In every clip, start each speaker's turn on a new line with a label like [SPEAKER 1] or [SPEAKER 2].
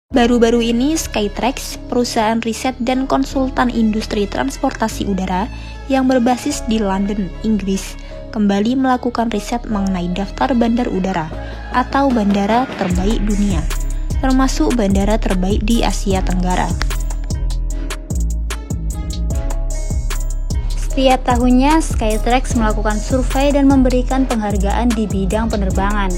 [SPEAKER 1] Baru-baru ini Skytrax, perusahaan riset dan konsultan industri transportasi udara yang berbasis di London, Inggris, kembali melakukan riset mengenai daftar bandar udara atau bandara terbaik dunia, termasuk bandara terbaik di Asia Tenggara. Setiap tahunnya, Skytrax melakukan survei dan memberikan penghargaan di bidang penerbangan.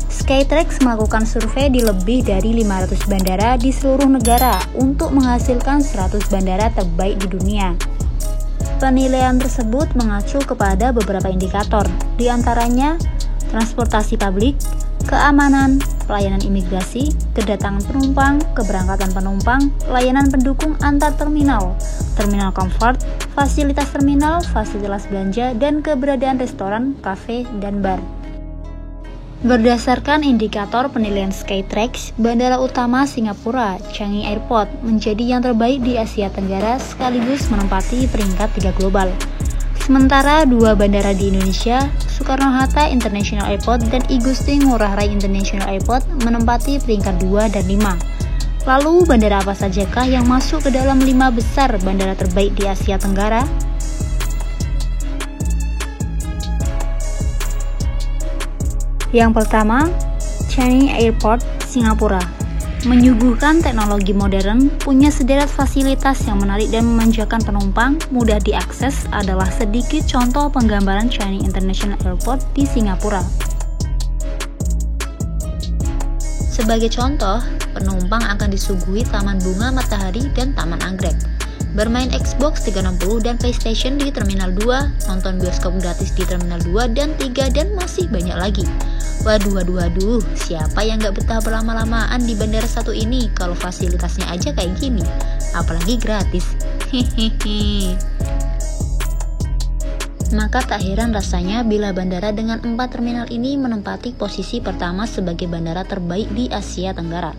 [SPEAKER 1] Skytrax melakukan survei di lebih dari 500 bandara di seluruh negara untuk menghasilkan 100 bandara terbaik di dunia. Penilaian tersebut mengacu kepada beberapa indikator, di antaranya transportasi publik, keamanan, pelayanan imigrasi, kedatangan penumpang, keberangkatan penumpang, layanan pendukung antar terminal, terminal comfort, fasilitas terminal, fasilitas belanja, dan keberadaan restoran, kafe, dan bar. Berdasarkan indikator penilaian Skytrax, bandara utama Singapura, Changi Airport, menjadi yang terbaik di Asia Tenggara sekaligus menempati peringkat 3 global. Sementara dua bandara di Indonesia, Soekarno-Hatta International Airport dan Igusti Ngurah Rai International Airport, menempati peringkat 2 dan 5. Lalu, bandara apa sajakah yang masuk ke dalam 5 besar bandara terbaik di Asia Tenggara? Yang pertama, Changi Airport, Singapura. Menyuguhkan teknologi modern, punya sederet fasilitas yang menarik dan memanjakan penumpang, mudah diakses adalah sedikit contoh penggambaran Changi International Airport di Singapura. Sebagai contoh, penumpang akan disuguhi taman bunga matahari dan taman anggrek, bermain Xbox 360 dan PlayStation di Terminal 2, nonton bioskop gratis di Terminal 2 dan 3, dan masih banyak lagi. Waduh, siapa yang gak betah berlama-lamaan di bandara satu ini kalau fasilitasnya aja kayak gini, apalagi gratis. Hehehe. Maka tak heran rasanya bila bandara dengan 4 terminal ini menempati posisi pertama sebagai bandara terbaik di Asia Tenggara.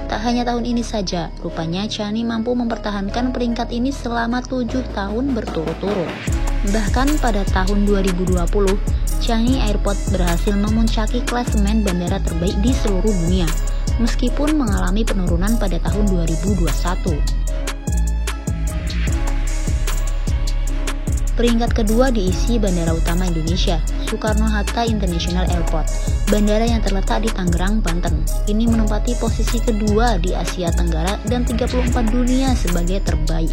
[SPEAKER 1] Tak hanya tahun ini saja, rupanya Changi mampu mempertahankan peringkat ini selama 7 tahun berturut-turut. Bahkan pada tahun 2020, Changi Airport berhasil memuncaki klasemen bandara terbaik di seluruh dunia, meskipun mengalami penurunan pada tahun 2021. Peringkat kedua diisi bandara utama Indonesia, Soekarno-Hatta International Airport, bandara yang terletak di Tangerang, Banten. Ini menempati posisi kedua di Asia Tenggara dan 34 dunia sebagai terbaik.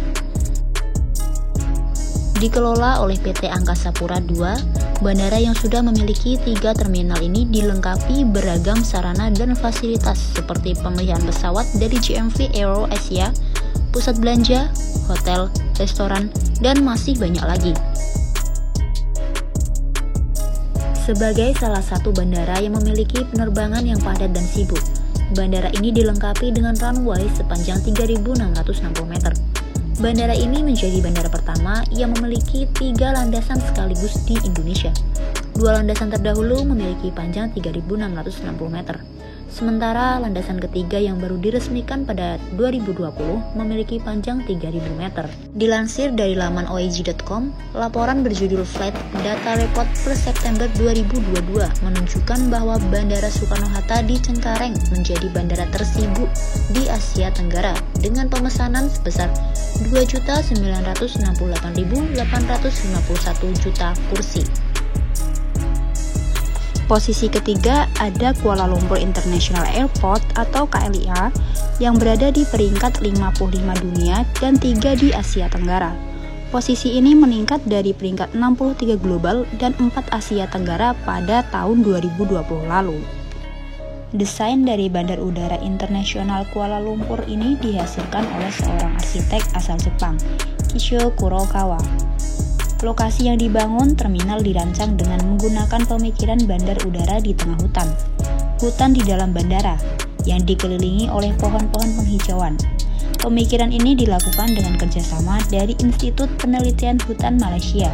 [SPEAKER 1] Dikelola oleh PT Angkasa Pura II, bandara yang sudah memiliki 3 terminal ini dilengkapi beragam sarana dan fasilitas seperti pemeliharaan pesawat dari GMV Aero Asia, pusat belanja, hotel, restoran, dan masih banyak lagi. Sebagai salah satu bandara yang memiliki penerbangan yang padat dan sibuk, bandara ini dilengkapi dengan runway sepanjang 3.660 meter. Bandara ini menjadi bandara pertama yang memiliki 3 landasan sekaligus di Indonesia. 2 landasan terdahulu memiliki panjang 3.660 meter. Sementara landasan ketiga yang baru diresmikan pada 2020 memiliki panjang 3.000 meter. Dilansir dari laman oig.com, laporan berjudul Flight Data Report per September 2022 menunjukkan bahwa Bandara Soekarno-Hatta di Cengkareng menjadi bandara tersibuk di Asia Tenggara dengan pemesanan sebesar 2.968.851 juta kursi. Posisi ketiga ada Kuala Lumpur International Airport atau KLIA yang berada di peringkat 55 dunia dan 3 di Asia Tenggara. Posisi ini meningkat dari peringkat 63 global dan 4 Asia Tenggara pada tahun 2020 lalu. Desain dari Bandar Udara Internasional Kuala Lumpur ini dihasilkan oleh seorang arsitek asal Jepang, Kishio Kurokawa. Lokasi yang dibangun terminal dirancang dengan menggunakan pemikiran bandar udara di tengah hutan. Hutan di dalam bandara, yang dikelilingi oleh pohon-pohon penghijauan. Pemikiran ini dilakukan dengan kerjasama dari Institut Penelitian Hutan Malaysia.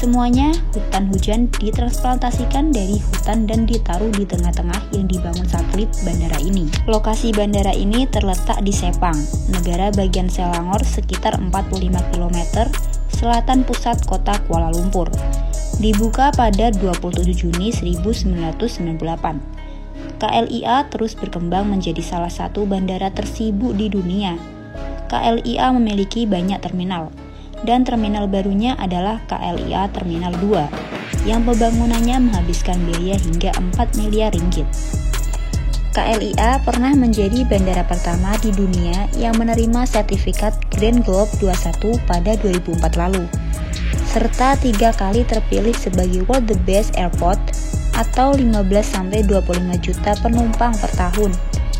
[SPEAKER 1] Semuanya hutan hujan ditransplantasikan dari hutan dan ditaruh di tengah-tengah yang dibangun satelit bandara ini. Lokasi bandara ini terletak di Sepang, negara bagian Selangor sekitar 45 km selatan pusat kota Kuala Lumpur. Dibuka pada 27 Juni 1998. KLIA terus berkembang menjadi salah satu bandara tersibuk di dunia. KLIA memiliki banyak terminal, dan terminal barunya adalah KLIA Terminal 2, yang pembangunannya menghabiskan biaya hingga 4 miliar ringgit. KLIA pernah menjadi bandara pertama di dunia yang menerima sertifikat Green Globe 21 pada 2004 lalu, serta 3 kali terpilih sebagai World the Best Airport atau 15-25 juta penumpang per tahun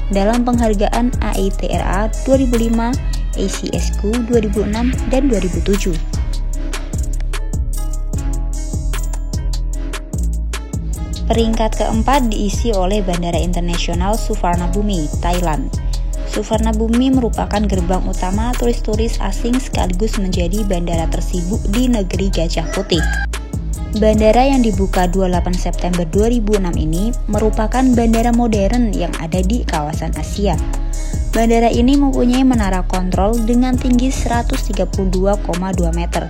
[SPEAKER 1] dalam penghargaan AITRA 2005, ACSQ 2006, dan 2007. Peringkat keempat diisi oleh Bandara Internasional Suvarnabhumi, Thailand. Suvarnabhumi merupakan gerbang utama turis-turis asing sekaligus menjadi bandara tersibuk di negeri Gajah Putih. Bandara yang dibuka 28 September 2006 ini merupakan bandara modern yang ada di kawasan Asia. Bandara ini mempunyai menara kontrol dengan tinggi 132,2 meter,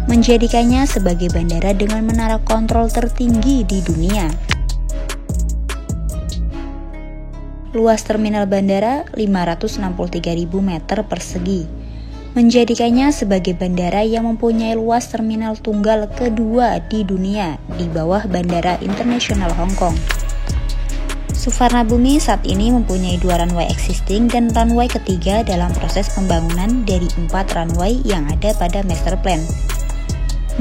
[SPEAKER 1] menjadikannya sebagai bandara dengan menara kontrol tertinggi di dunia. Luas terminal bandara 563.000 meter persegi, menjadikannya sebagai bandara yang mempunyai luas terminal tunggal kedua di dunia di bawah Bandara Internasional Hong Kong. Suvarnabhumi saat ini mempunyai 2 runway existing dan runway ketiga dalam proses pembangunan dari 4 runway yang ada pada master plan.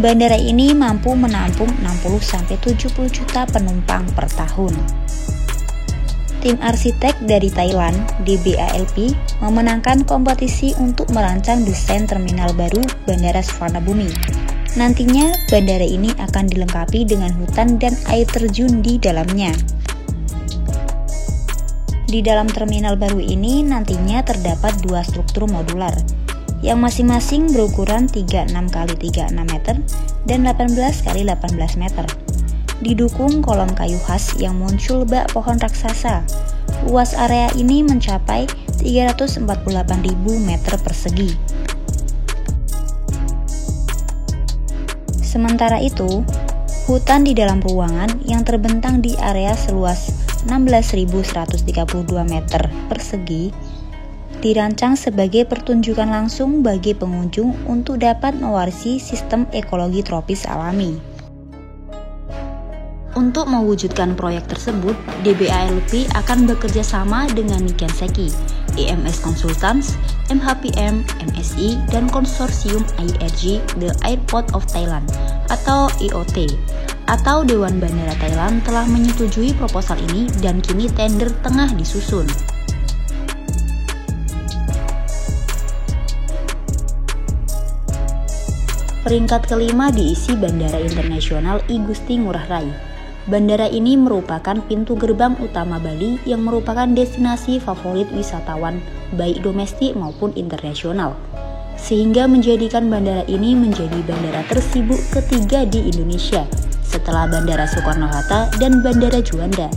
[SPEAKER 1] Bandara ini mampu menampung 60-70 juta penumpang per tahun. Tim arsitek dari Thailand, DBALP, memenangkan kompetisi untuk merancang desain terminal baru Bandara Suvarnabhumi. Nantinya, bandara ini akan dilengkapi dengan hutan dan air terjun di dalamnya. Di dalam terminal baru ini nantinya terdapat 2 struktur modular, yang masing-masing berukuran 36 x 36 meter dan 18 x 18 meter. Didukung kolom kayu khas yang muncul bak pohon raksasa. Luas area ini mencapai 348.000 meter persegi. Sementara itu, hutan di dalam ruangan yang terbentang di area seluas 16.132 meter persegi dirancang sebagai pertunjukan langsung bagi pengunjung untuk dapat mewarisi sistem ekologi tropis alami. Untuk mewujudkan proyek tersebut, DBALP akan bekerja sama dengan Nikken Seiki, EMS Consultants, MHPM, MSI, dan konsorsium IRG The Airport of Thailand atau IOT, atau Dewan Bandara Thailand telah menyetujui proposal ini dan kini tender tengah disusun. Peringkat kelima diisi Bandara Internasional I Gusti Ngurah Rai. Bandara ini merupakan pintu gerbang utama Bali yang merupakan destinasi favorit wisatawan baik domestik maupun internasional, sehingga menjadikan bandara ini menjadi bandara tersibuk ketiga di Indonesia setelah Bandara Soekarno-Hatta dan Bandara Juanda.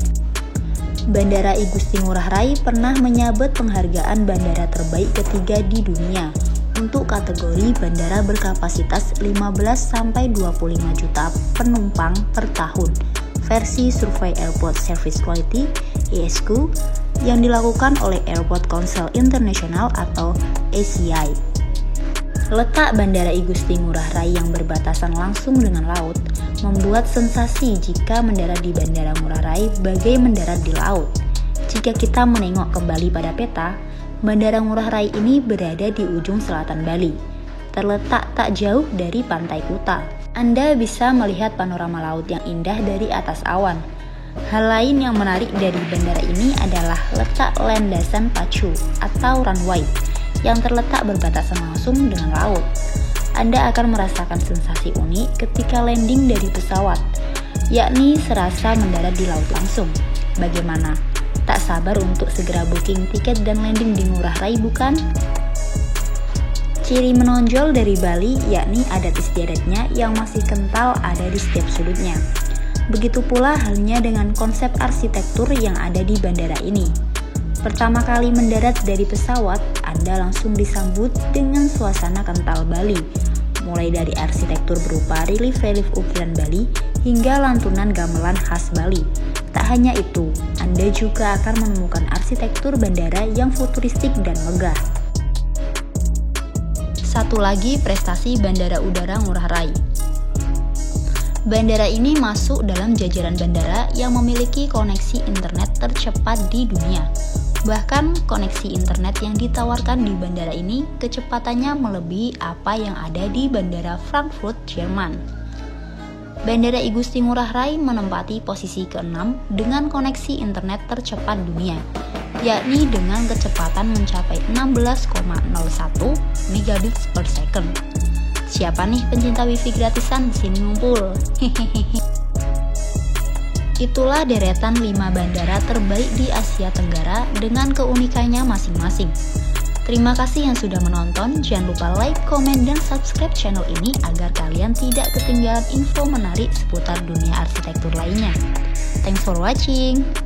[SPEAKER 1] Bandara I Gusti Ngurah Rai pernah menyabet penghargaan bandara terbaik ketiga di dunia untuk kategori bandara berkapasitas 15-25 juta penumpang per tahun versi Survey Airport Service Quality (ASQ) yang dilakukan oleh Airport Council International atau ACI. Letak Bandara I Gusti Ngurah Rai yang berbatasan langsung dengan laut membuat sensasi jika mendarat di Bandara Ngurah Rai bagai mendarat di laut. Jika kita menengok kembali pada peta, Bandara Ngurah Rai ini berada di ujung selatan Bali, terletak tak jauh dari Pantai Kuta. Anda bisa melihat panorama laut yang indah dari atas awan. Hal lain yang menarik dari bandara ini adalah letak landasan pacu atau runway yang terletak berbatasan langsung dengan laut. Anda akan merasakan sensasi unik ketika landing dari pesawat, yakni serasa mendarat di laut langsung. Bagaimana? Tak sabar untuk segera booking tiket dan landing di Ngurah Rai, bukan? Ciri menonjol dari Bali yakni adat istiadatnya yang masih kental ada di setiap sudutnya. Begitu pula halnya dengan konsep arsitektur yang ada di bandara ini. Pertama kali mendarat dari pesawat, Anda langsung disambut dengan suasana kental Bali, mulai dari arsitektur berupa relief-relief ukiran Bali hingga lantunan gamelan khas Bali. Tak hanya itu, Anda juga akan menemukan arsitektur bandara yang futuristik dan megah. Satu lagi prestasi Bandara Udara Ngurah Rai. Bandara ini masuk dalam jajaran bandara yang memiliki koneksi internet tercepat di dunia. Bahkan koneksi internet yang ditawarkan di bandara ini kecepatannya melebihi apa yang ada di Bandara Frankfurt, Jerman. Bandara I Gusti Ngurah Rai menempati posisi ke-6 dengan koneksi internet tercepat dunia, yakni dengan kecepatan mencapai 16,01 megabits per second. Siapa nih pencinta wifi gratisan? Sini ngumpul. Itulah deretan 5 bandara terbaik di Asia Tenggara dengan keunikannya masing-masing. Terima kasih yang sudah menonton, jangan lupa like, komen, dan subscribe channel ini agar kalian tidak ketinggalan info menarik seputar dunia arsitektur lainnya. Thanks for watching!